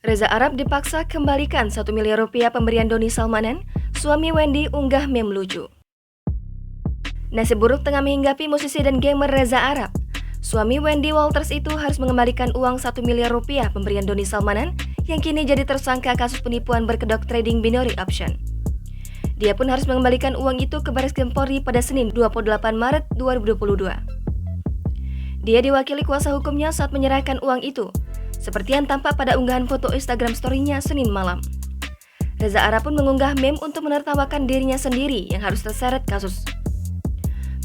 Reza Arab dipaksa kembalikan 1 miliar rupiah pemberian Doni Salmanan, suami Wendy unggah meme lucu. Nasib buruk tengah menghinggapi musisi dan gamer Reza Arab. Suami Wendy Walters itu harus mengembalikan uang 1 miliar rupiah pemberian Doni Salmanan yang kini jadi tersangka kasus penipuan berkedok trading binary option. Dia pun harus mengembalikan uang itu ke Barreskrim Polri pada Senin 28 Maret 2022. Dia diwakili kuasa hukumnya saat menyerahkan uang itu, seperti yang tampak pada unggahan foto Instagram story-nya Senin malam. Reza Arab pun mengunggah meme untuk menertawakan dirinya sendiri yang harus terseret kasus.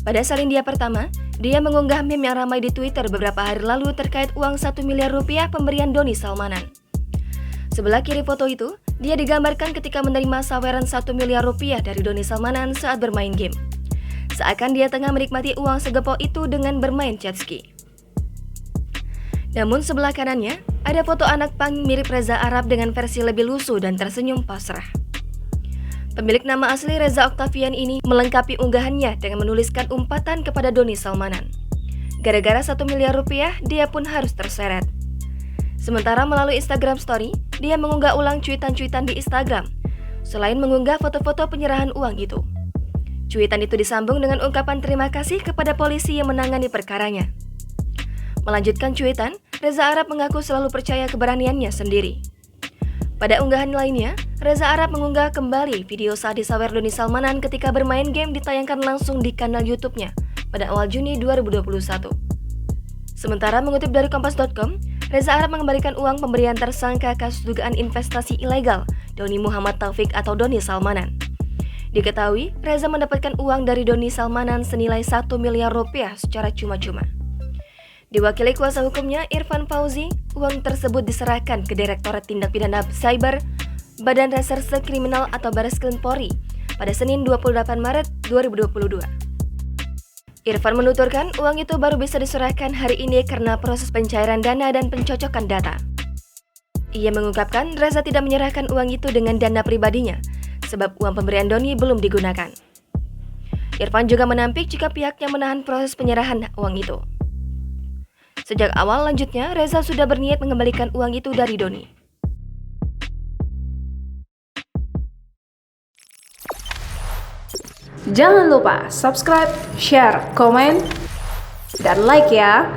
Pada Salindia pertama, dia mengunggah meme yang ramai di Twitter beberapa hari lalu terkait uang 1 miliar rupiah pemberian Doni Salmanan. Sebelah kiri foto itu, dia digambarkan ketika menerima saweran 1 miliar rupiah dari Doni Salmanan saat bermain game. Seakan dia tengah menikmati uang segepok itu dengan bermain jet ski. Namun sebelah kanannya, ada foto anak pang mirip Reza Arab dengan versi lebih lusuh dan tersenyum pasrah. Pemilik nama asli Reza Octavian ini melengkapi unggahannya dengan menuliskan umpatan kepada Doni Salmanan. Gara-gara 1 miliar rupiah, dia pun harus terseret. Sementara melalui Instagram Story, dia mengunggah ulang cuitan-cuitan di Instagram, selain mengunggah foto-foto penyerahan uang itu. Cuitan itu disambung dengan ungkapan terima kasih kepada polisi yang menangani perkaranya. Melanjutkan cuitan, Reza Arab mengaku selalu percaya keberaniannya sendiri. Pada unggahan lainnya, Reza Arab mengunggah kembali video saat disawer Doni Salmanan ketika bermain game ditayangkan langsung di kanal YouTube-nya pada awal Juni 2021. Sementara mengutip dari Kompas.com, Reza Arab mengembalikan uang pemberian tersangka kasus dugaan investasi ilegal Doni Muhammad Taufik atau Doni Salmanan. Diketahui, Reza mendapatkan uang dari Doni Salmanan senilai 1 miliar rupiah secara cuma-cuma. Diwakili kuasa hukumnya Irfan Fauzi, uang tersebut diserahkan ke Direktorat Tindak Pidana Cyber Badan Reserse Kriminal atau Barreskrim Polri pada Senin 28 Maret 2022. Irfan menuturkan uang itu baru bisa diserahkan hari ini karena proses pencairan dana dan pencocokan data. Ia mengungkapkan Reza tidak menyerahkan uang itu dengan dana pribadinya, sebab uang pemberian Doni belum digunakan. Irfan juga menampik jika pihaknya menahan proses penyerahan uang itu. Sejak awal lanjutnya, Reza sudah berniat mengembalikan uang itu dari Doni. Jangan lupa subscribe, share, komen, dan like ya!